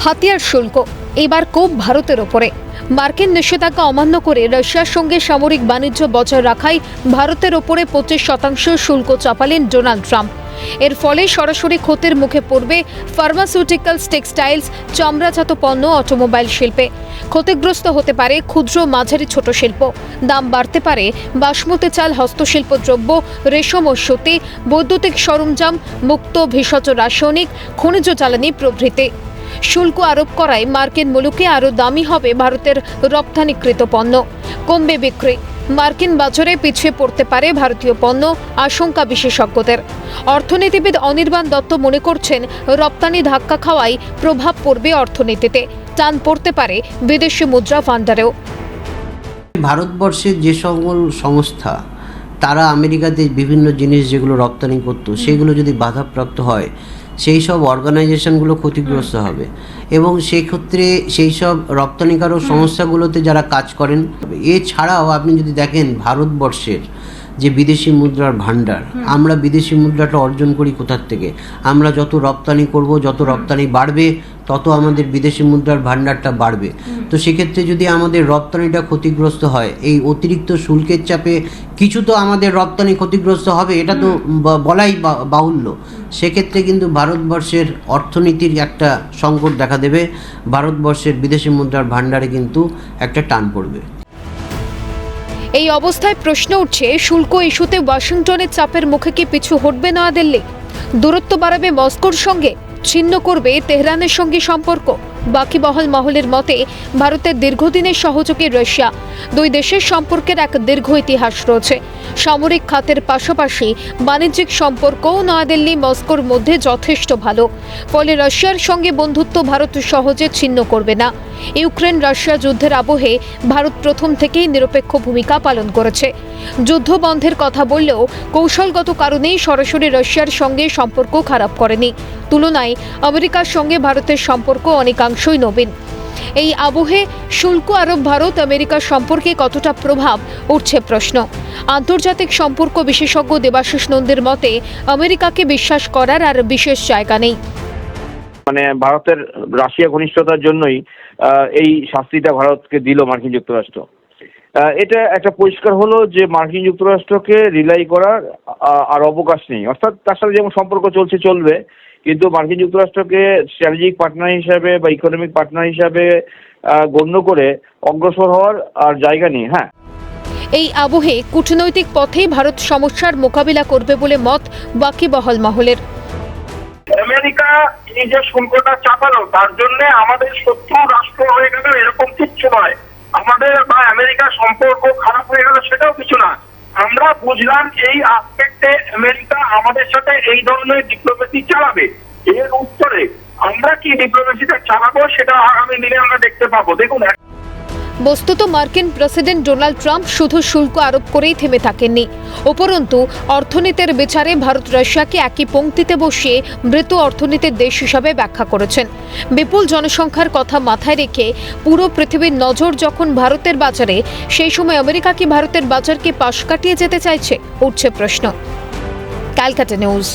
হাতিয়ার শুল্ক এবার কোপ ভারতের ওপরে। মার্কিন নিষেধাজ্ঞা অমান্য করে রাশিয়ার সঙ্গে সামরিক বাণিজ্য বজায় রাখায় ভারতের ওপরে 25% শুল্ক চাপালেন ডোনাল্ড ট্রাম্প। এর ফলে সরাসরি ক্ষতির মুখে পড়বে ফার্মাসিউটিক্যালস, টেক্সটাইলস, চামড়াজাত পণ্য, অটোমোবাইল শিল্পে। ক্ষতিগ্রস্ত হতে পারে ক্ষুদ্র, মাঝারি, ছোট শিল্প। দাম বাড়তে পারে বাসমতি চাল, হস্তশিল্প দ্রব্য, রেশম ও সুতি, বৈদ্যুতিক সরঞ্জাম, মুক্ত, ভেষজ রাসায়নিক, খনিজ জ্বালানি প্রভৃতি। শুল্ক আরোপ করায় মার্কিন মুলুকে আরও দামি হবে ভারতের রপ্তানিকৃত পণ্য, কমবে বিক্রি। মার্কিন বাজারে পিছিয়ে পড়তে পারে ভারতীয় পণ্য, আশঙ্কা বিশেষজ্ঞদের। অর্থনীতিবিদ অনির্বাণ দত্ত মনে করছেন, রপ্তানি ধাক্কা খাওয়ায় প্রভাব পড়বে অর্থনীতিতে, টান পড়তে পারে বিদেশি মুদ্রা ভান্ডারেও। ভারতবর্ষের যে সকল সংস্থা তারা আমেরিকাতে বিভিন্ন জিনিস যেগুলো রপ্তানি করতো সেগুলো যদি বাধাপ্রাপ্ত হয়, সেই সব অর্গানাইজেশনগুলো ক্ষতিগ্রস্ত হবে এবং সেক্ষেত্রে সেই সব রপ্তানিকারক সংস্থাগুলোতে যারা কাজ করেন। এছাড়াও আপনি যদি দেখেন ভারতবর্ষের যে বিদেশি মুদ্রার ভান্ডার, আমরা বিদেশি মুদ্রাটা অর্জন করি কোথার থেকে? আমরা যত রপ্তানি করব, যত রপ্তানি বাড়বে, তত আমাদের বিদেশি মুদ্রার ভান্ডারটা বাড়বে। তো সেক্ষেত্রে যদি আমাদের রপ্তানিটা ক্ষতিগ্রস্ত হয়, এই অতিরিক্ত শুল্কের চাপে কিছু তো আমাদের রপ্তানি ক্ষতিগ্রস্ত হবে, এটা তো বলাই বাহুল্য। সেক্ষেত্রে কিন্তু ভারতবর্ষের অর্থনীতির একটা সংকট দেখা দেবে, ভারতবর্ষের বিদেশি মুদ্রার ভান্ডারে কিন্তু একটা টান পড়বে। এই অবস্থায় প্রশ্ন উঠছে, শুল্ক ইস্যুতে ওয়াশিংটনের চাপের মুখে কি পিছু হটবে নয়াদিল্লি? দূরত্ব বাড়াবে মস্কোর সঙ্গে, ছিন্ন করবে তেহরানের সঙ্গে সম্পর্ক? বাকিবহল মহলের মতে, ভারতের দীর্ঘদিনের সহযোগী রাশিয়া। দুই দেশের সম্পর্কের এক দীর্ঘ ইতিহাস রয়েছে। সামরিক খাতের পাশাপাশি বাণিজ্যিক সম্পর্কও নয়াদিল্লি মস্কোর মধ্যে যথেষ্ট ভালো। ফলে রাশিয়ার সঙ্গে বন্ধুত্ব ভারত সহজে ছিন্ন করবে না। ইউক্রেন রাশিয়া যুদ্ধের আবহে ভারত প্রথম থেকেই নিরপেক্ষ ভূমিকা পালন করেছে। যুদ্ধ বন্ধের কথা বললেও কৌশলগত কারণেই সরাসরি রাশিয়ার সঙ্গে সম্পর্ক খারাপ করেনি। তুলনায় আমেরিকার সঙ্গে ভারতের সম্পর্ক অনেকাংশই নবীন। এই আবহে শুল্ক আরোপ ভারত আমেরিকার সম্পর্কে কতটা প্রভাব উঠছে প্রশ্ন। আন্তর্জাতিক সম্পর্ক বিশেষজ্ঞ দেবাশিস নন্দীর মতে, আমেরিকাকে বিশ্বাস করার আর বিশেষ জায়গা নেই। মানে ভারতের রাশিয়া ঘনিষ্ঠতার জন্যই এই শাস্তিটা ভারতকে দিল মার্কিন যুক্তরাষ্ট্র। এটা একটা পরিষ্কার হলো যে মার্কিন যুক্তরাষ্ট্রকে রিলাই করার আর অবকাশ নেই। অর্থাৎ তার সাথে যেমন সম্পর্ক চলবে, কিন্তু মার্কিন যুক্তরাষ্ট্রকে স্ট্র্যাটেজিক পার্টনার হিসাবে বা ইকোনমিক পার্টনার হিসাবে গণ্য করে অগ্রসর হওয়ার আর জায়গা নেই। হ্যাঁ, এই আবহে কূটনৈতিক পথেই ভারত সমস্যার মোকাবিলা করবে বলে মত বাকিবহল মহলের। আমেরিকা এই যে শুল্কটা চাপালো, তার জন্য আমাদের শত্রু রাষ্ট্র হয়ে গেল এরকম কিচ্ছু নয়। আমাদের বা আমেরিকার সম্পর্ক খারাপ হয়ে গেল সেটাও কিছু না। আমরা বুঝলাম এই আসপেক্টে আমেরিকা আমাদের সাথে এই ধরনের ডিপ্লোমেসি চালাবে। এর উত্তরে আমরা কি ডিপ্লোমেসিটা চালাবো সেটা আগামী দিনে আমরা দেখতে পাবো। দেখুন, বস্তুত মার্কিন প্রেসিডেন্ট ডোনাল্ড ট্রাম্প শুধু শুল্ক আরোপ করেই থেমে থাকেননি। উপরন্তু অর্থনীতির বিচারে ভারত রাশিয়াকে একই পংক্তিতে বসিয়ে মৃত অর্থনীতির দেশ হিসাবে ব্যাখ্যা করেছেন। বিপুল জনসংখ্যার কথা মাথায় রেখে পুরো পৃথিবীর নজর যখন ভারতের বাজারে, সেই সময় আমেরিকা কি ভারতের বাজারকে পাশ কাটিয়ে যেতে চাইছে, উঠছে প্রশ্ন। ক্যালকাটা নিউজ।